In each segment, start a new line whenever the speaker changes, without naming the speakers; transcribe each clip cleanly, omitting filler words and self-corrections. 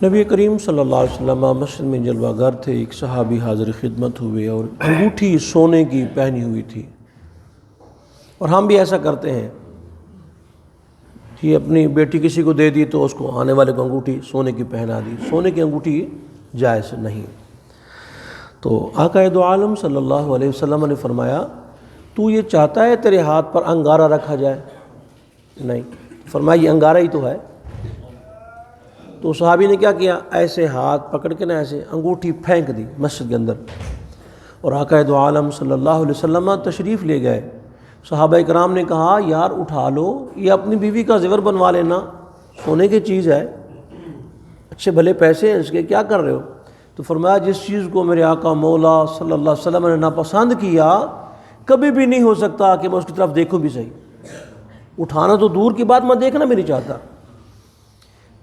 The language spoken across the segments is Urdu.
نبی کریم صلی اللہ علیہ وسلم مسجد میں جلوہ گر تھے، ایک صحابی حاضر خدمت ہوئے اور انگوٹھی سونے کی پہنی ہوئی تھی، اور ہم بھی ایسا کرتے ہیں کہ اپنی بیٹی کسی کو دے دی تو اس کو آنے والے کو انگوٹھی سونے کی پہنا دی۔ سونے کی انگوٹھی جائز نہیں۔ تو آقا دو عالم صلی اللہ علیہ وسلم نے فرمایا تو یہ چاہتا ہے تیرے ہاتھ پر انگارہ رکھا جائے؟ نہیں۔ فرمایا یہ انگارہ ہی تو ہے۔ تو صحابی نے کیا کیا؟ ایسے ہاتھ پکڑ کے نا ایسے انگوٹھی پھینک دی مسجد کے اندر، اور آقا دو عالم صلی اللہ علیہ وسلم تشریف لے گئے۔ صحابہ کرام نے کہا یار اٹھا لو، یہ اپنی بیوی کا زیور بنوا لینا، سونے کی چیز ہے، اچھے بھلے پیسے ہیں اس کے، کیا کر رہے ہو؟ تو فرمایا جس چیز کو میرے آقا مولا صلی اللہ علیہ وسلم نے ناپسند کیا کبھی بھی نہیں ہو سکتا کہ میں اس کی طرف دیکھوں بھی صحیح، اٹھانا تو دور کی بات، میں دیکھنا بھی نہیں چاہتا۔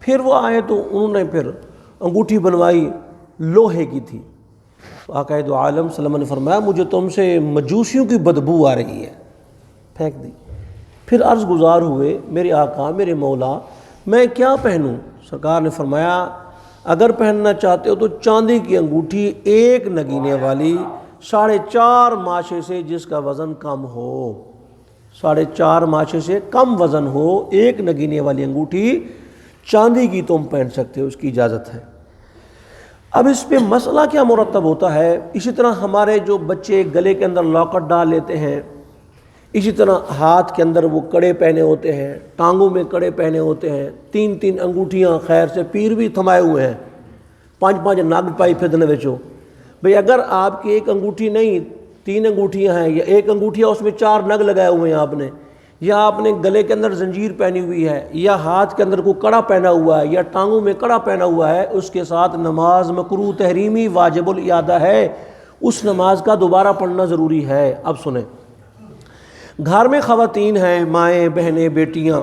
پھر وہ آئے تو انہوں نے پھر انگوٹھی بنوائی، لوہے کی تھی۔ تو آقا دو عالم صلی اللہ علیہ وسلم نے فرمایا مجھے تم سے مجوسیوں کی بدبو آ رہی ہے، پھینک دی۔ پھر عرض گزار ہوئے میرے آقا میرے مولا میں کیا پہنوں؟ سرکار نے فرمایا اگر پہننا چاہتے ہو تو چاندی کی انگوٹھی، ایک نگینے والی، 4.5 ماشے سے جس کا وزن کم ہو، 4.5 ماشے سے کم وزن ہو، ایک نگینے والی انگوٹھی چاندی کی تم پہن سکتے ہو، اس کی اجازت ہے۔ اب اس پہ مسئلہ کیا مرتب ہوتا ہے؟ اسی طرح ہمارے جو بچے گلے کے اندر لاکٹ ڈال لیتے ہیں، اسی طرح ہاتھ کے اندر وہ کڑے پہنے ہوتے ہیں، ٹانگوں میں کڑے پہنے ہوتے ہیں، 3 انگوٹھیاں، خیر سے پیر بھی تھمائے ہوئے ہیں، 5 نگ پائی پھدنے وچوں۔ بھئی اگر آپ کی ایک انگوٹھی نہیں 3 انگوٹھیاں ہیں، یا ایک انگوٹھی ہے اس میں 4 نگ لگائے ہوئے ہیں آپ نے، یا آپ نے گلے کے اندر زنجیر پہنی ہوئی ہے، یا ہاتھ کے اندر کوئی کڑا پہنا ہوا ہے، یا ٹانگوں میں کڑا پہنا ہوا ہے، اس کے ساتھ نماز مکروہ تحریمی واجب الاعادہ ہے، اس نماز کا دوبارہ پڑھنا ضروری ہے۔ اب سنیں، گھر میں خواتین ہیں، مائیں، بہنیں، بیٹیاں،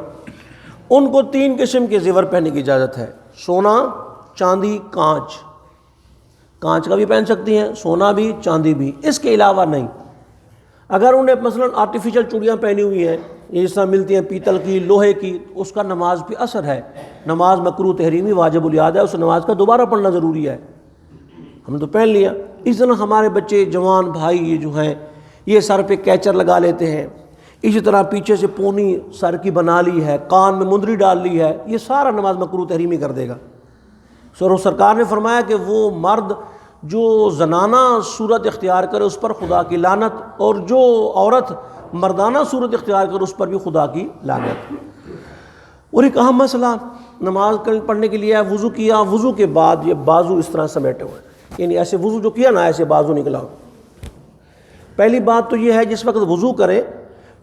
ان کو 3 قسم کے زیور پہننے کی اجازت ہے: سونا، چاندی، کانچ۔ کانچ کا بھی پہن سکتی ہیں، سونا بھی، چاندی بھی، اس کے علاوہ نہیں۔ اگر انہیں مثلا آرٹیفیشل چوڑیاں پہنی ہوئی ہیں، جس طرح ملتی ہیں پیتل کی، لوہے کی، اس کا نماز پہ اثر ہے، نماز مکروہ تحریمی واجب الاعادہ ہے، اس نماز کا دوبارہ پڑھنا ضروری ہے۔ ہم نے تو پہن لیا۔ اس طرح ہمارے بچے جوان بھائی یہ جو ہیں یہ سر پہ کیچر لگا لیتے ہیں، اسی طرح پیچھے سے پونی سر کی بنا لی ہے، کان میں مندری ڈال لی ہے، یہ سارا نماز مکروہ تحریمی کر دے گا۔ سرکار نے فرمایا کہ وہ مرد جو زنانہ صورت اختیار کرے اس پر خدا کی لعنت، اور جو عورت مردانہ صورت اختیار کرے اس پر بھی خدا کی لعنت۔ اور ایک اہم مسئلہ نماز پڑھنے کے لیے وضو کیا، وضو کے بعد یہ بازو اس طرح سمیٹے ہوئے، یعنی ایسے وضو جو کیا نا ایسے بازو نکلا۔ پہلی بات تو یہ ہے جس وقت وضو کرے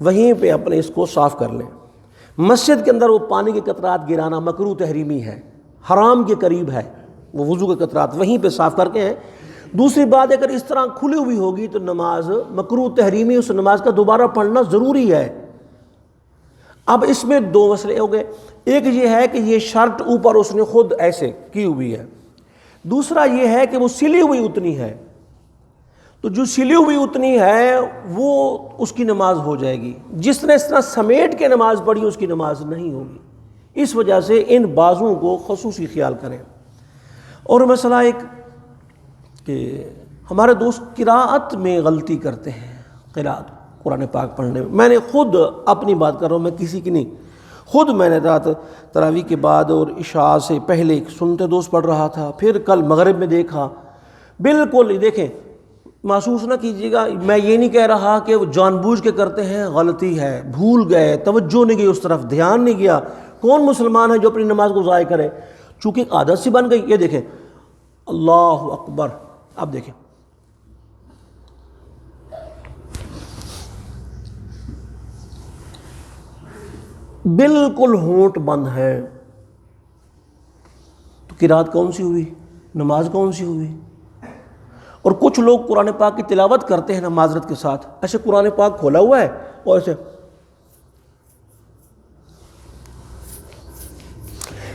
وہیں پہ اپنے اس کو صاف کر لیں۔ مسجد کے اندر وہ پانی کے قطرات گرانا مکروہ تحریمی ہے، حرام کے قریب ہے، وہ وضو کے قطرات وہیں پہ صاف کر کے ہیں۔ دوسری بات اگر اس طرح کھلی ہوئی ہوگی تو نماز مکروہ تحریمی، اس نماز کا دوبارہ پڑھنا ضروری ہے۔ اب اس میں 2 مسئلے ہو گئے، ایک یہ ہے کہ یہ شرٹ اوپر اس نے خود ایسے کی ہوئی ہے، دوسرا یہ ہے کہ وہ سلی ہوئی اتنی ہے، تو جو سلی ہوئی اتنی ہے وہ اس کی نماز ہو جائے گی، جس نے اس طرح سمیٹ کے نماز پڑھی اس کی نماز نہیں ہوگی۔ اس وجہ سے ان بازوؤں کو خصوصی خیال کریں۔ اور مسئلہ ایک کہ ہمارے دوست قراءت میں غلطی کرتے ہیں، قراءت قرآن پاک پڑھنے میں۔ میں نے خود اپنی بات کر رہا ہوں، میں کسی کی نہیں، خود میں نے رات تراویح کے بعد اور عشاء سے پہلے سنتے دوست پڑھ رہا تھا، پھر کل مغرب میں دیکھا، بالکل دیکھیں محسوس نہ کیجیے گا، میں یہ نہیں کہہ رہا کہ وہ جان بوجھ کے کرتے ہیں، غلطی ہے، بھول گئے، توجہ نہیں گئی اس طرف، دھیان نہیں گیا۔ کون مسلمان ہے جو اپنی نماز کو ضائع کرے؟ چونکہ ایک عادت سی بن گئی۔ یہ دیکھیں اللہ اکبر، اب دیکھیں بالکل ہونٹ بند ہے، تو قرات کون سی ہوئی؟ نماز کون سی ہوئی؟ اور کچھ لوگ قرآن پاک کی تلاوت کرتے ہیں نا معذرت کے ساتھ، ایسے قرآن پاک کھولا ہوا ہے اور ایسے،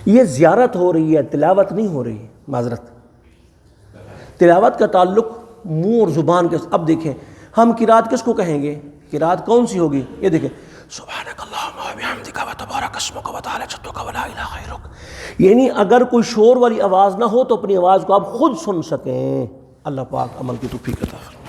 یہ زیارت ہو رہی ہے، تلاوت نہیں ہو رہی ہے، معذرت۔ تلاوت کا تعلق منہ اور زبان کے ساتھ۔ اب دیکھیں ہم قرات کس کو کہیں گے؟ قرات کون سی ہوگی؟ یہ دیکھیں سبحانک اللہم بحمدک و تبارک اسمک و تعالی جدک و لا الہ غیرک. یعنی اگر کوئی شور والی آواز نہ ہو تو اپنی آواز کو آپ خود سن سکیں. اللہ پاک عمل کی توفیق عطا فرمائے.